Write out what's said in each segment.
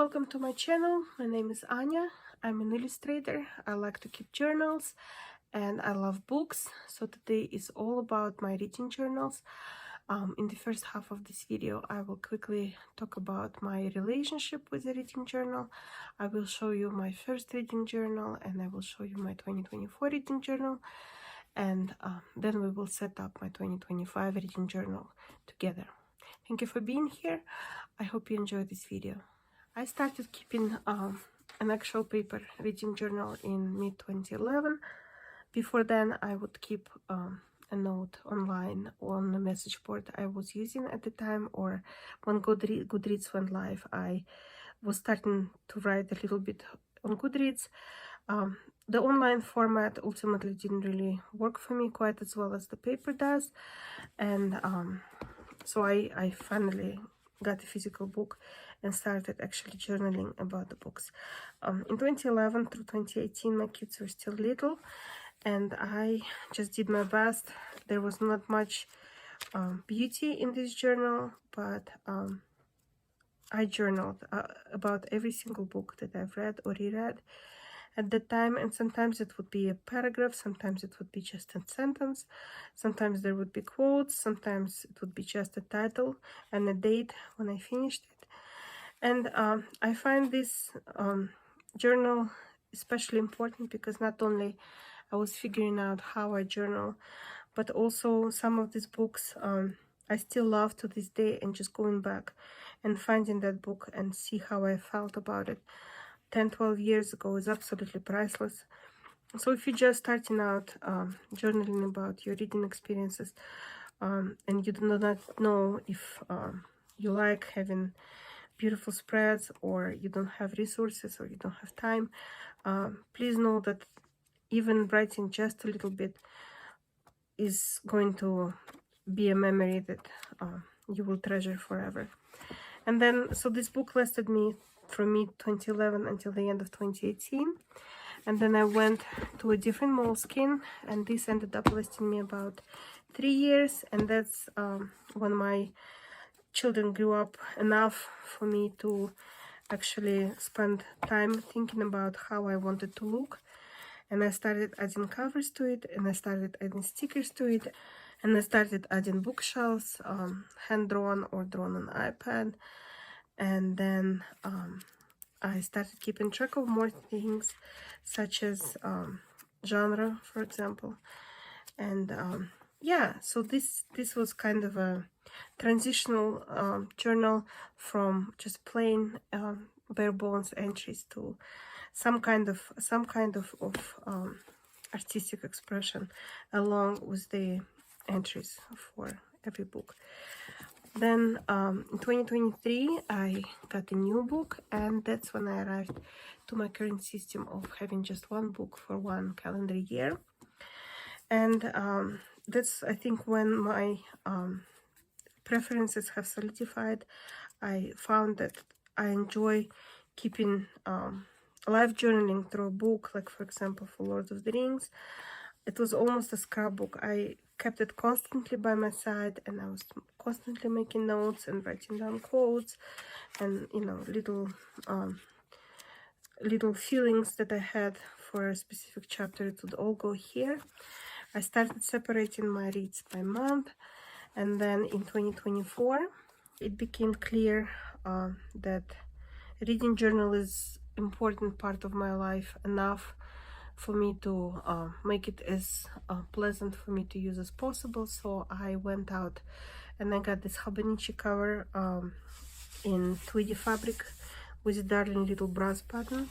welcome to my channel. My name is Anya. I'm an illustrator. I like to keep journals and I love books. So today is all about my reading journals. In the first half of this video, I will quickly talk about my relationship with the reading journal. I will show you my first reading journal and I will show you my 2024 reading journal. And then we will set up my 2025 reading journal together. Thank you for being here. I hope you enjoyed this video. I started keeping an actual paper reading journal in mid-2011. Before then, I would keep a note online on the message board I was using at the time, or when Goodreads went live, I was starting to write a little bit on Goodreads. The online format ultimately didn't really work for me quite as well as the paper does, and so I finally got a physical book and started actually journaling about the books. In 2011 through 2018, my kids were still little, and I just did my best. There was not much beauty in this journal, but I journaled about every single book that I've read or reread at the time, and sometimes it would be a paragraph, sometimes it would be just a sentence, sometimes there would be quotes, sometimes it would be just a title and a date when I finished it. And I find this journal especially important because not only I was figuring out how I journal, but also some of these books I still love to this day, and just going back and finding that book and see how I felt about it 10-12 years ago is absolutely priceless. So if you're just starting out journaling about your reading experiences, and you do not know if you like having beautiful spreads, or you don't have resources, or you don't have time, please know that even writing just a little bit is going to be a memory that you will treasure forever. And then, so this book lasted me from mid-2011 until the end of 2018. And then I went to a different Moleskine, and this ended up lasting me about 3 years. And that's when my children grew up enough for me to actually spend time thinking about how I wanted to look. And I started adding covers to it, and I started adding stickers to it, and I started adding bookshelves, hand-drawn or drawn on iPad. And then I started keeping track of more things, such as genre, for example. And yeah, so this was kind of a transitional journal from just plain bare bones entries to some kind of artistic expression along with the entries for every book. Then in 2023 I got a new book, and that's when I arrived to my current system of having just one book for one calendar year. And that's, I think, when my preferences have solidified. I found that I enjoy keeping live journaling through a book, like for example for Lord of the Rings. It was almost a scrapbook. I kept it constantly by my side, and I was constantly making notes and writing down quotes, and you know, little feelings that I had for a specific chapter. It would all go here. I started separating my reads by month, and then in 2024 it became clear that reading journal is important part of my life enough for me to make it as pleasant for me to use as possible. So I went out and I got this Hobonichi cover in tweedy fabric with a darling little brass button.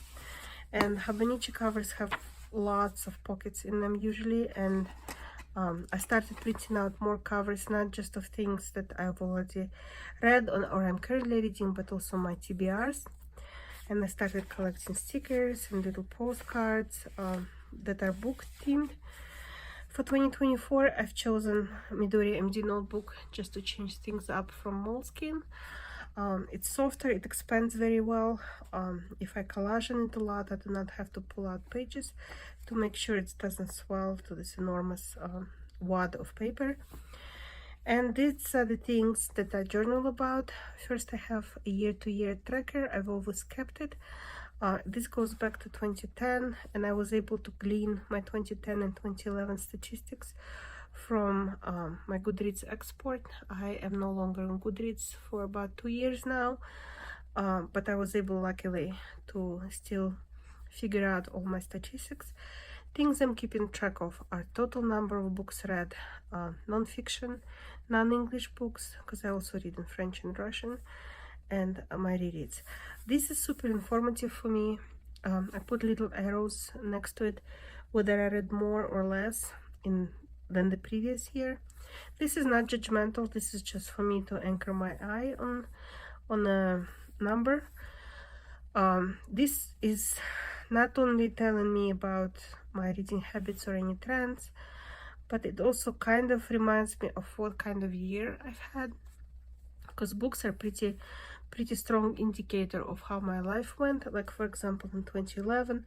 And Hobonichi covers have lots of pockets in them usually, and I started printing out more covers, not just of things that I've already read or I'm currently reading, but also my TBRs. And I started collecting stickers and little postcards that are book themed. For 2024, I've chosen Midori MD Notebook just to change things up from Moleskine. It's softer, it expands very well. If I collage on it a lot, I do not have to pull out pages to make sure it doesn't swell to this enormous wad of paper. And these are the things that I journal about. First, I have a year-to-year tracker. I've always kept it. This goes back to 2010, and I was able to glean my 2010 and 2011 statistics from my Goodreads export. I am no longer on Goodreads for about 2 years now, but I was able, luckily, to still figure out all my statistics. Things I'm keeping track of are total number of books read, non-fiction, non-English books, because I also read in French and Russian, and my rereads. This is super informative for me. I put little arrows next to it, whether I read more or less than the previous year. This is not judgmental. This is just for me to anchor my eye on a number. This is not only telling me about my reading habits or any trends, but it also kind of reminds me of what kind of year I've had, because books are pretty strong indicator of how my life went. Like, for example, in 2011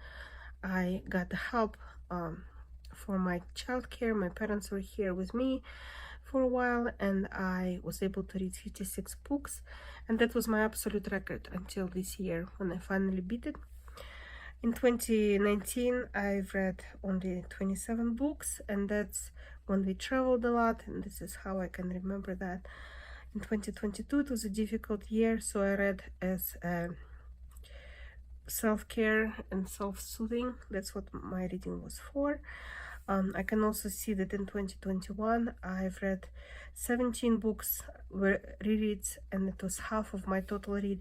I got help for my childcare. My parents were here with me for a while, and I was able to read 56 books, and that was my absolute record until this year when I finally beat it. In 2019 I've read only 27 books, and that's when we traveled a lot, and this is how I can remember that. In 2022 it was a difficult year, so I read as self-care and self-soothing. That's what my reading was for. I can also see that in 2021 I've read 17 books, were rereads, and it was half of my total read,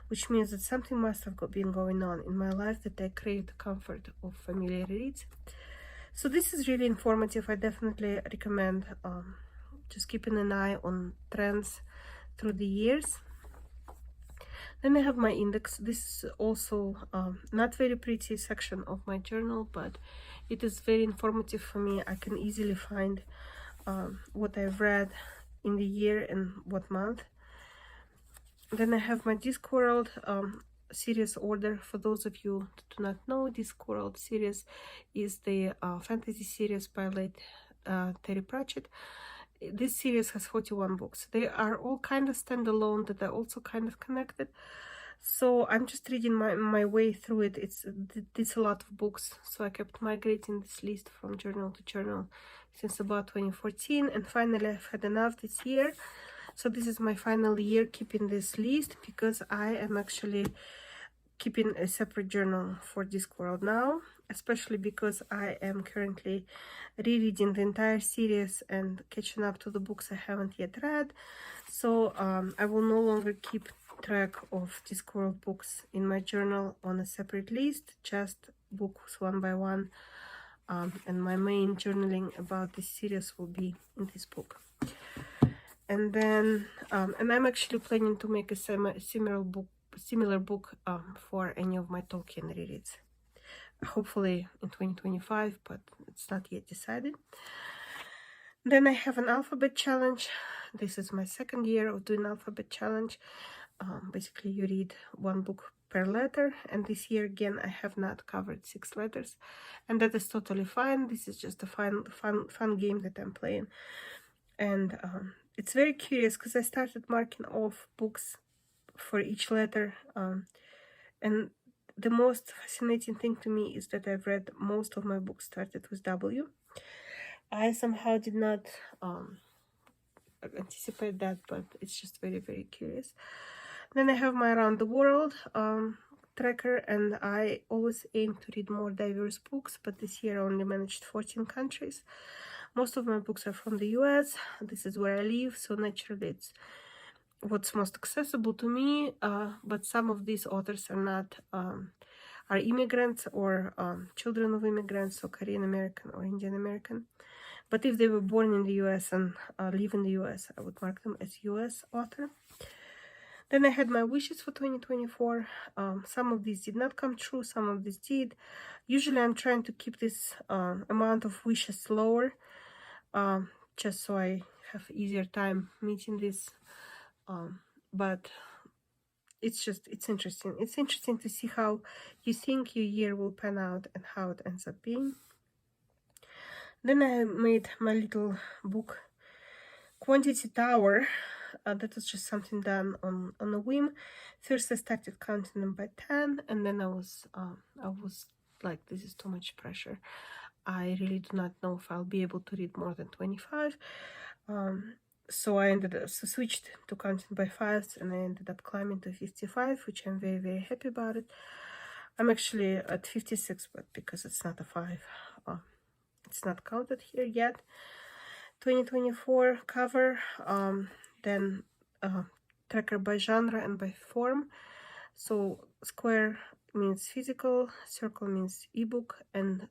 which means that something must have been going on in my life that I craved the comfort of familiar reads. So this is really informative. I definitely recommend just keeping an eye on trends through the years. Then I have my index. This is also not very pretty section of my journal, but it is very informative for me. I can easily find what I've read in the year and what month. Then I have my Discworld series order. For those of you that do not know, Discworld series is the fantasy series by late Terry Pratchett. This series has 41 books. They are all kind of standalone, that are also kind of connected. So I'm just reading my way through it. It's a lot of books, so I kept migrating this list from journal to journal since about 2014, and finally I've had enough this year. So this is my final year keeping this list, because I am actually keeping a separate journal for Discworld now, especially because I am currently rereading the entire series and catching up to the books I haven't yet read. So I will no longer keep track of Discworld books in my journal on a separate list, just books one by one, and my main journaling about this series will be in this book. And then and I'm actually planning to make a similar book for any of my Tolkien rereads, hopefully in 2025, but it's not yet decided. Then I have an alphabet challenge. This is my second year of doing alphabet challenge. Basically you read one book per letter, and this year again I have not covered 6 letters, and that is totally fine. This is just a fun game that I'm playing, and it's very curious because I started marking off books for each letter, and the most fascinating thing to me is that I've read most of my books started with W. I somehow did not anticipate that, but it's just very, very curious. Then I have my Around the World tracker, and I always aim to read more diverse books, but this year I only managed 14 countries. Most of my books are from the US. This is where I live, so naturally it's what's most accessible to me, but some of these authors are not are immigrants or children of immigrants, so Korean American or Indian American. But if they were born in the US and live in the US, I would mark them as US author. Then I had my wishes for 2024. Some of these did not come true, some of these did. Usually I'm trying to keep this amount of wishes lower, just so I have easier time meeting this. But it's interesting. It's interesting to see how you think your year will pan out and how it ends up being. Then I made my little book quantity tower, that was just something done on a whim. First I started counting them by 10, and then I was like, this is too much pressure. I really do not know if I'll be able to read more than 25. So I switched to counting by 5s, and I ended up climbing to 55, which I'm very, very happy about it. I'm actually at 56, but because it's not a 5, it's not counted here yet. 2024 cover, then tracker by genre and by form. So square means physical, circle means ebook, and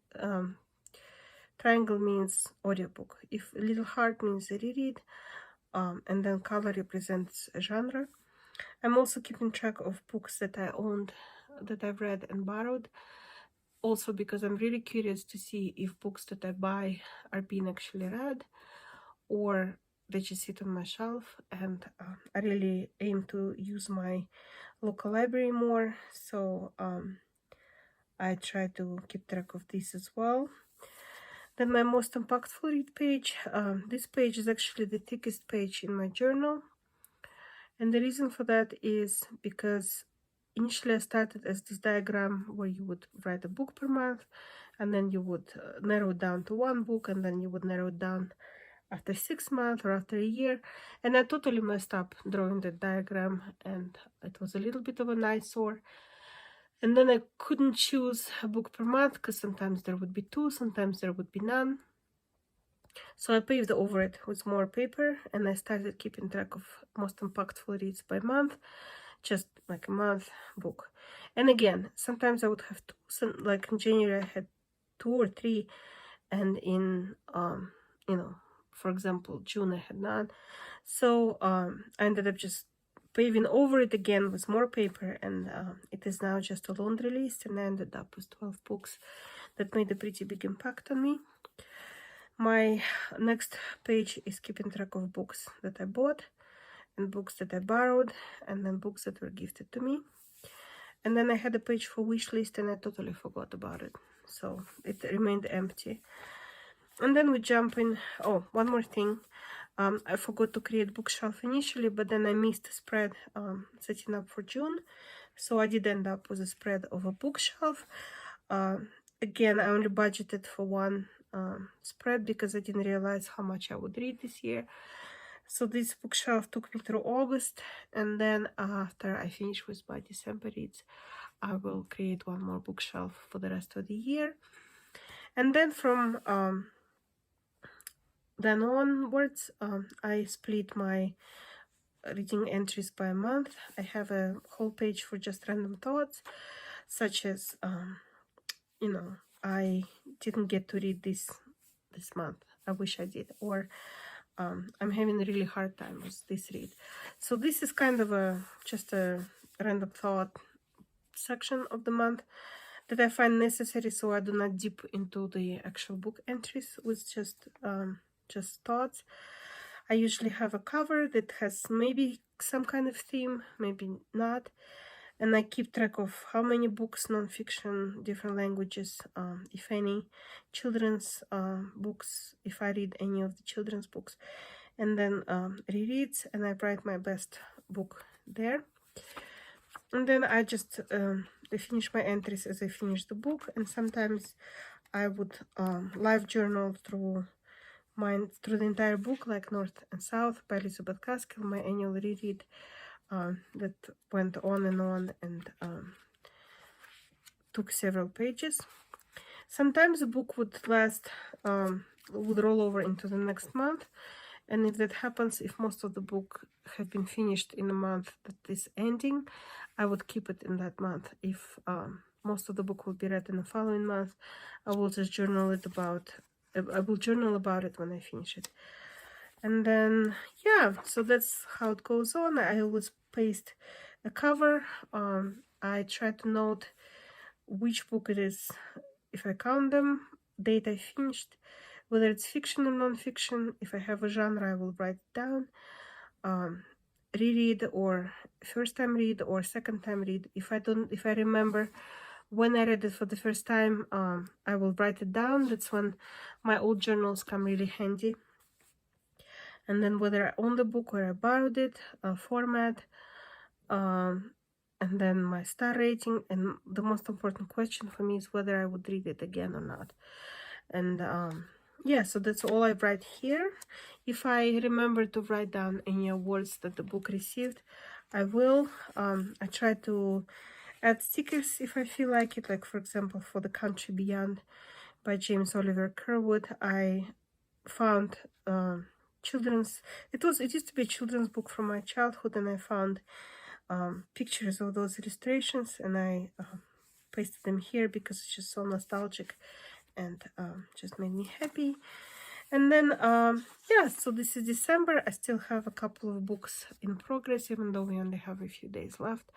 triangle means audiobook. If a little heart means a reread, and then color represents a genre. I'm also keeping track of books that I owned, that I've read and borrowed. Also because I'm really curious to see if books that I buy are being actually read, or they just sit on my shelf. And I really aim to use my local library more, so I try to keep track of this as well. Then my most impactful read page. This page is actually the thickest page in my journal. And the reason for that is because initially I started as this diagram where you would write a book per month, and then you would narrow it down to one book, and then you would narrow it down after 6 months or after a year. And I totally messed up drawing that diagram, and it was a little bit of an eyesore. And then I couldn't choose a book per month because sometimes there would be 2, sometimes there would be none. So I paved over it with more paper, and I started keeping track of most impactful reads by month, just like a month book. And again, sometimes I would have 2, like in January I had 2 or 3, and in for example, June I had none. So I ended up just paving over it again with more paper, and it is now just a laundry list, and I ended up with 12 books that made a pretty big impact on me. My next page is keeping track of books that I bought, and books that I borrowed, and then books that were gifted to me. And then I had a page for wish list, and I totally forgot about it, so it remained empty. And then we jump in. Oh, one more thing. I forgot to create bookshelf initially, but then I missed a spread setting up for June. So I did end up with a spread of a bookshelf. Again, I only budgeted for one spread because I didn't realize how much I would read this year. So this bookshelf took me through August, and then after I finish with my December reads, I will create one more bookshelf for the rest of the year. And then from then onwards, I split my reading entries by month. I have a whole page for just random thoughts, such as, I didn't get to read this month. I wish I did. Or I'm having a really hard time with this read. So this is kind of just a random thought section of the month that I find necessary, so I do not dip into the actual book entries with just thoughts. I usually have a cover that has maybe some kind of theme, maybe not, and I keep track of how many books, non-fiction, different languages, if any, children's books, if I read any of the children's books, and then rereads, and I write my best book there. And then I just finish my entries as I finish the book, and sometimes I would live journal through the entire book, like North and South by Elizabeth Gaskell, my annual reread that went on and took several pages. Sometimes the book would would roll over into the next month, and if that happens, if most of the book have been finished in the month that is ending, I would keep it in that month. If most of the book will be read in the following month, I will just journal about it when I finish it. And then, yeah, so that's how it goes on. I always paste a cover. I try to note which book it is, if I count them, date I finished, whether it's fiction or non-fiction. If I have a genre, I will write it down. Reread or first time read or second time read. If I remember when I read it for the first time, I will write it down. That's when my old journals come really handy. and then whether I own the book or I borrowed it, format, um, and then my star rating, and the most important question for me is whether I would read it again or not. And yeah, so that's all I write here. If I remember to write down any awards that the book received, I will. I try to add stickers if I feel like it, like for example for The Country Beyond by James Oliver Curwood. I found children's, it used to be a children's book from my childhood, and I found pictures of those illustrations, and I pasted them here because it's just so nostalgic and just made me happy. And then yeah, so this is December. I still have a couple of books in progress, even though we only have a few days left,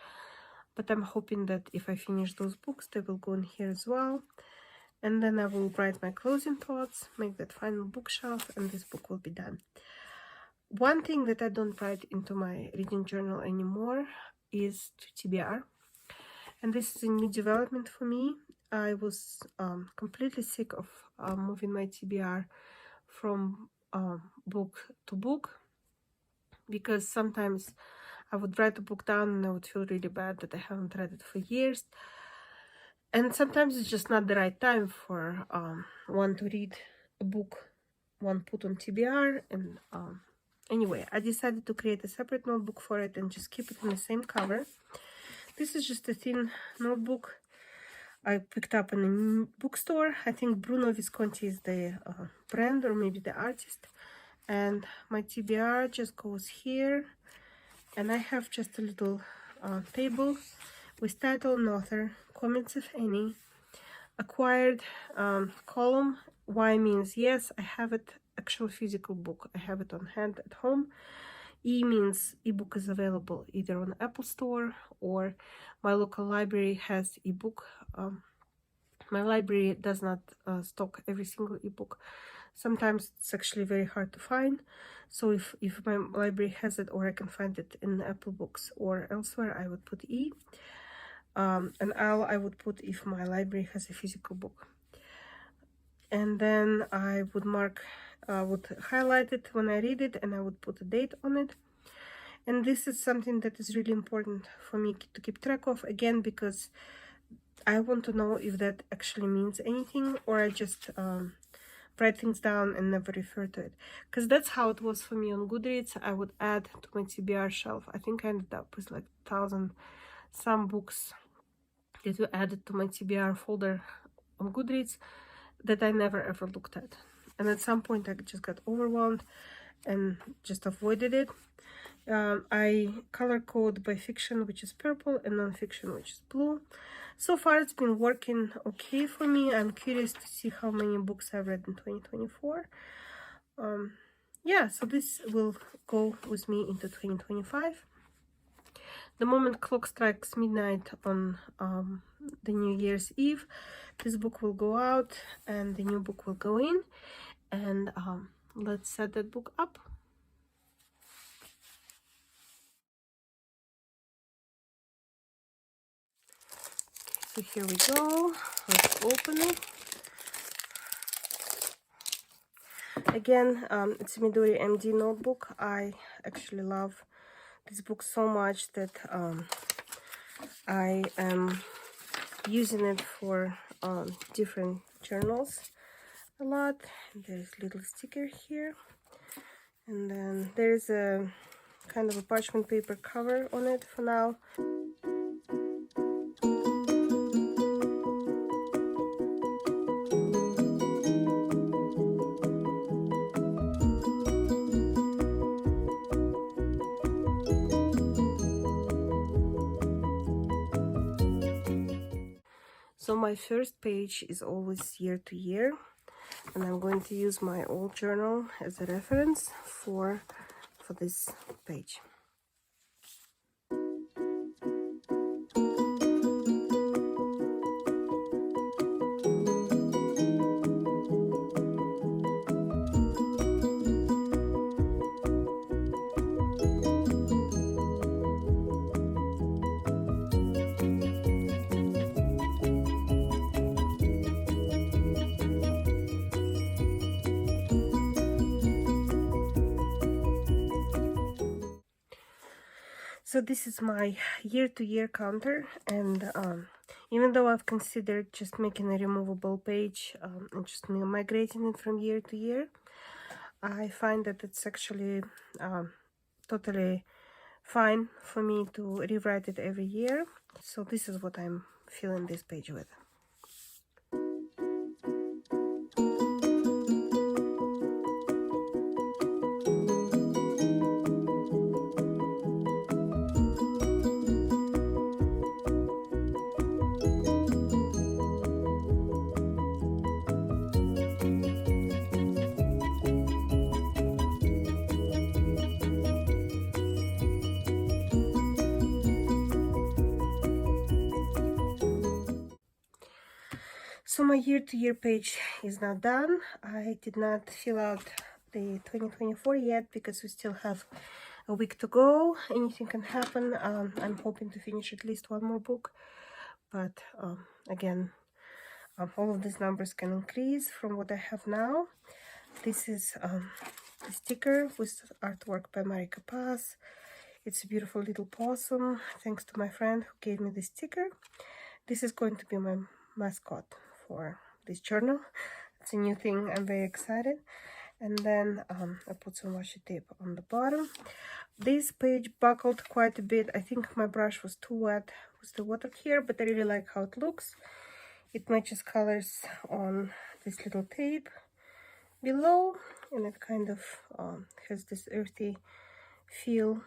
but I'm hoping that if I finish those books, they will go in here as well. And then I will write my closing thoughts, make that final bookshelf, and this book will be done. One thing that I don't write into my reading journal anymore is to TBR, and this is a new development for me. I was completely sick of moving my TBR from book to book, because sometimes I would write a book down and I would feel really bad that I haven't read it for years, and sometimes it's just not the right time for one to read a book one put on TBR. And anyway, I decided to create a separate notebook for it and just keep it in the same cover. This is just a thin notebook I picked up in a bookstore. I think Bruno Visconti is the brand, or maybe the artist. And my TBR just goes here, and I have just a little table with title and author, comments if any, acquired column. Y means yes, I have it, actual physical book, I have it on hand at home. E means ebook is available either on Apple Store or my local library has ebook. My library does not stock every single ebook. Sometimes it's actually very hard to find. So if my library has it, or I can find it in Apple Books or elsewhere, I would put E. And L I would put if my library has a physical book. And then I would would highlight it when I read it, and I would put a date on it. And this is something that is really important for me to keep track of, again, because I want to know if that actually means anything, or I just write things down and never refer to it. Because that's how it was for me on Goodreads. I would add to my TBR shelf. I think I ended up with like 1,000 some books that were added to my TBR folder on Goodreads that I never ever looked at. And at some point I just got overwhelmed and just avoided it. I color code by fiction, which is purple, and non-fiction, which is blue. So far it's been working okay for me. I'm curious to see how many books I've read in 2024. Yeah, so this will go with me into 2025. The moment clock strikes midnight on the New Year's Eve, this book will go out and the new book will go in. And let's set that book up. So here we go. Let's open it. Again, it's a Midori MD Notebook. I actually love this book so much that I am using it for different journals a lot. There's a little sticker here, and then there's a kind of a parchment paper cover on it for now. So my first page is always year to year, and I'm going to use my old journal as a reference for this page. So this is my year-to-year counter, and even though I've considered just making a removable page and just migrating it from year to year, I find that it's actually totally fine for me to rewrite it every year. So this is what I'm filling this page with. So my year-to-year page is now done. I did not fill out the 2024 yet because we still have a week to go. Anything can happen. I'm hoping to finish at least one more book, but again, all of these numbers can increase from what I have now. This is the sticker with artwork by Marika Paz. It's a beautiful little possum, thanks to my friend who gave me this sticker. This is going to be my mascot for this journal. It's a new thing. I'm very excited. And then I put some washi tape on the bottom. This page buckled quite a bit. I think my brush was too wet with the water here, but I really like how it looks. It matches colors on this little tape below, and it kind of has this earthy feel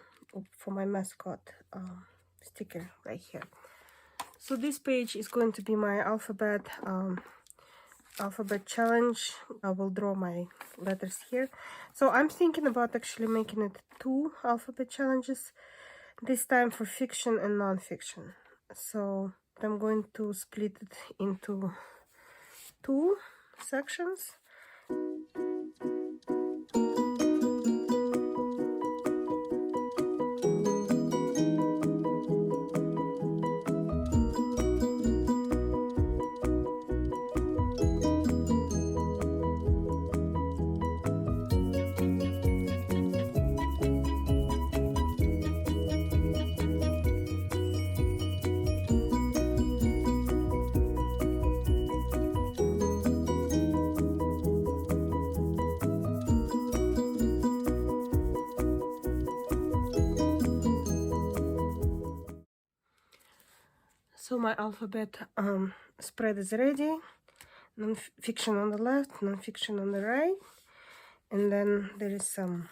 for my mascot sticker right here. So this page is going to be my alphabet challenge. I will draw my letters here. So I'm thinking about actually making it 2 alphabet challenges, this time for fiction and non-fiction. So I'm going to split it into 2 sections. So my alphabet spread is ready. Non-fiction on the left, non-fiction on the right. And then there is some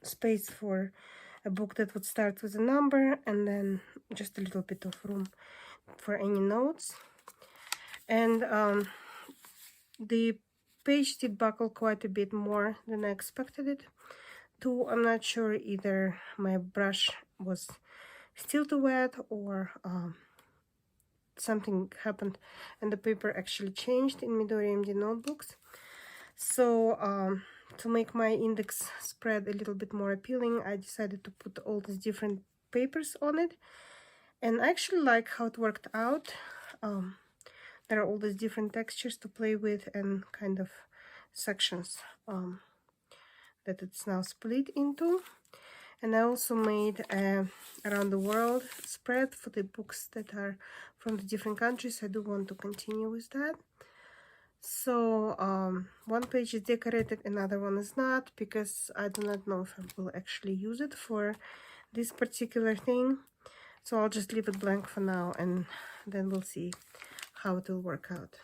space for a book that would start with a number, and then just a little bit of room for any notes. And the page did buckle quite a bit more than I expected it to. I'm not sure, either my brush was still too wet or something happened and the paper actually changed in Midori MD notebooks. So to make my index spread a little bit more appealing, I decided to put all these different papers on it, and I actually like how it worked out. There are all these different textures to play with and kind of sections that it's now split into. And I also made a around the world spread for the books that are from the different countries. I do want to continue with that. So one page is decorated, another one is not, because I do not know if I will actually use it for this particular thing. So I'll just leave it blank for now, and then we'll see how it will work out.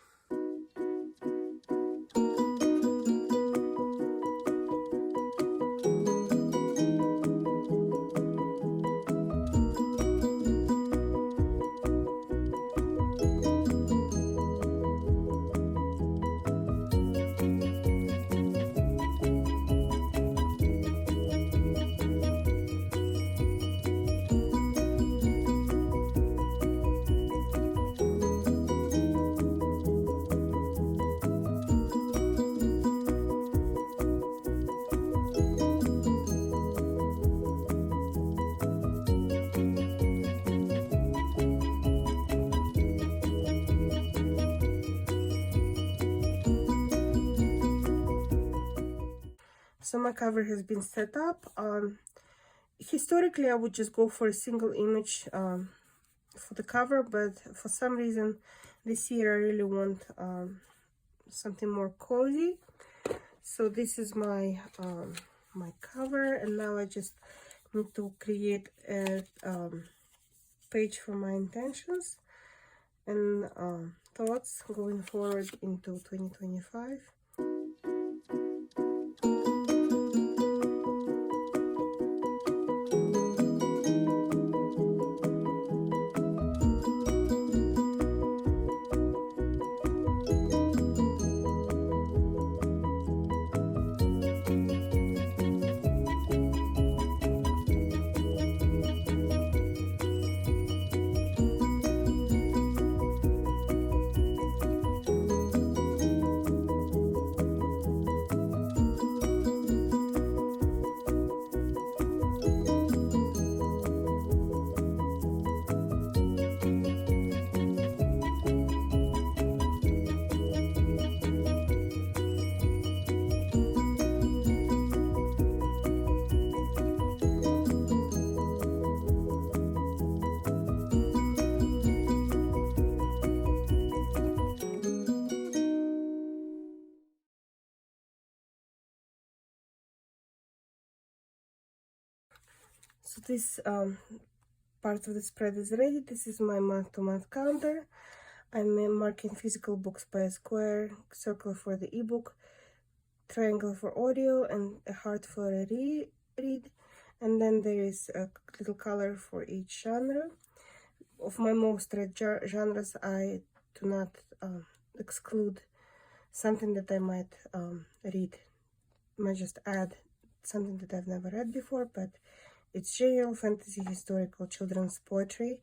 So my cover has been set up. historically I would just go for a single image for the cover, but for some reason this year I really want something more cozy. So this is my my cover, and now I just need to create a page for my intentions and thoughts going forward into 2025. So this part of the spread is ready. This is my month-to-month counter. I'm marking physical books by a square, circle for the ebook, triangle for audio, and a heart for a read. And then there is a little color for each genre. Of my most read genres, I do not exclude something that I might read. I might just add something that I've never read before, but it's general fantasy, historical, children's poetry,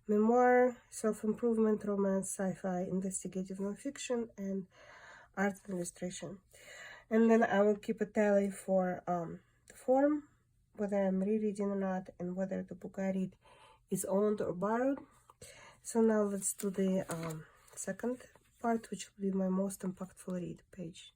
memoir, self-improvement, romance, sci-fi, investigative nonfiction, and art and illustration. And then I will keep a tally for the form, whether I'm rereading or not, and whether the book I read is owned or borrowed. So now let's do the second part, which will be my most impactful read page.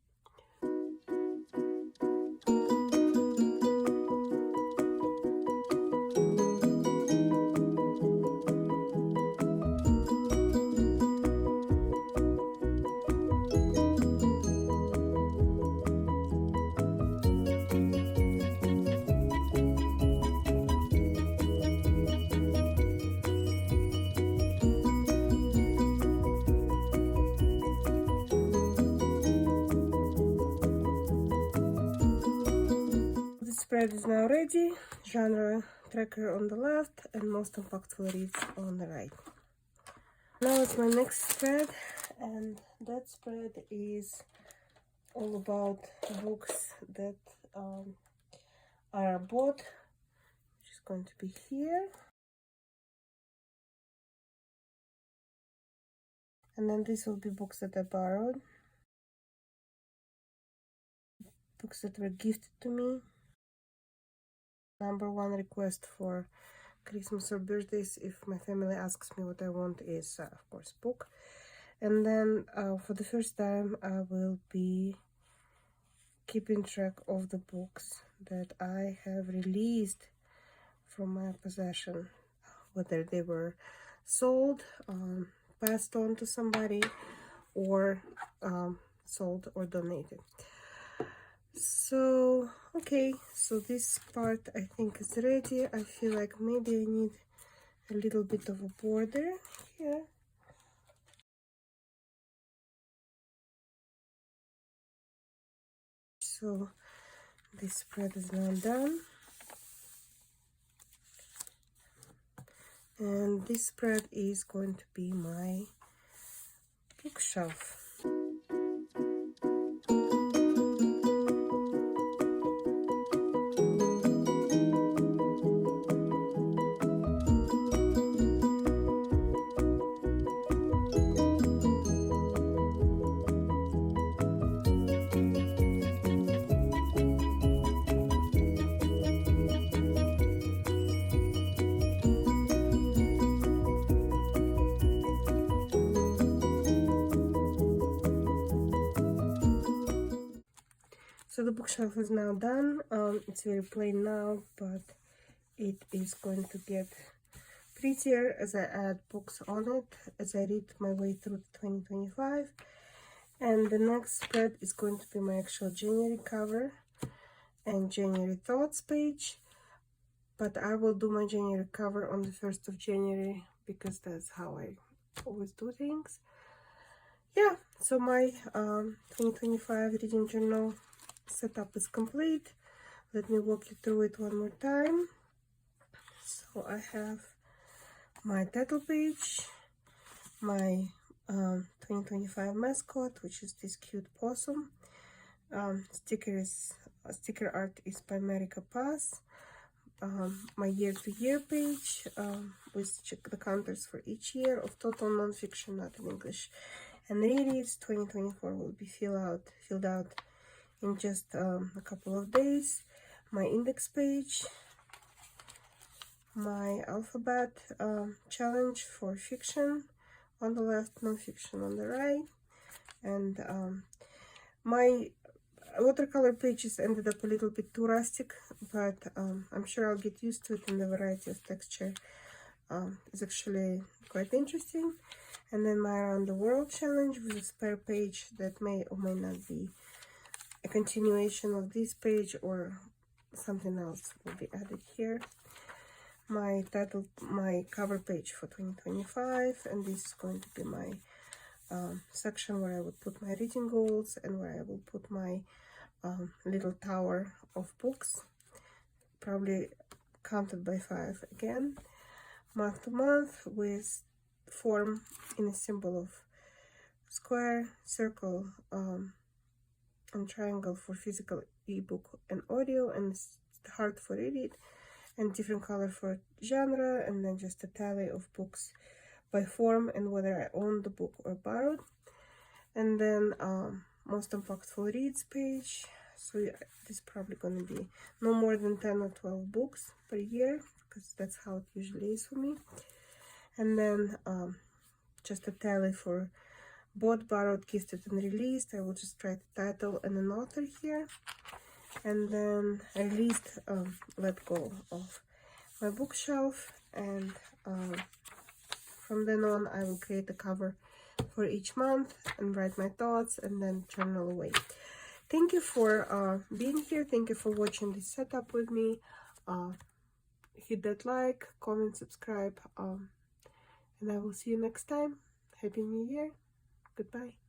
Spread is now ready. Genre tracker on the left and most impactful reads on the right. Now it's my next spread, and that spread is all about books that are bought, which is going to be here. And then this will be books that I borrowed, books that were gifted to me. Number one request for Christmas or birthdays, if my family asks me what I want, is of course book. And then for the first time I will be keeping track of the books that I have released from my possession, whether they were sold, passed on to somebody, or sold or donated. So okay, so this part I think is ready. I feel like maybe I need a little bit of a border here. So this spread is now done, and this spread is going to be my bookshelf. So the bookshelf is now done. It's very plain now, but it is going to get prettier as I add books on it, as I read my way through 2025. And the next spread is going to be my actual January cover and January thoughts page. But I will do my January cover on the 1st of January because that's how I always do things. Yeah, so my 2025 reading journal setup is complete. Let me walk you through it one more time. So I have my title page, my 2025 mascot, which is this cute possum. Sticker art is by Marika Paz. My year-to-year page with the counters for each year of total non-fiction, not in English, and rereads. 2024 will be filled out in just a couple of days. My index page, my alphabet challenge for fiction on the left, non-fiction on the right, and my watercolor pages ended up a little bit too rustic, but I'm sure I'll get used to it, and the variety of texture is actually quite interesting. And then my Around the World challenge with a spare page that may or may not be a continuation of this page, or something else will be added here. My cover page for 2025, and this is going to be my section where I would put my reading goals and where I will put my little tower of books, probably counted by 5 again, month to month, with form in a symbol of square, circle, and triangle for physical ebook and audio, and heart for read, and different color for genre, and then just a tally of books by form and whether I own the book or borrowed. And then most impactful reads page. So yeah, this is probably going to be no more than 10 or 12 books per year, because that's how it usually is for me. And then just a tally for bought, borrowed, gifted, and released. I will just write the title and an author here. And then I released, let go of my bookshelf, and from then on I will create a cover for each month and write my thoughts and then journal away. Thank you for being here. Thank you for watching this setup with me. Hit that like, comment, subscribe, and I will see you next time. Happy New Year. Goodbye.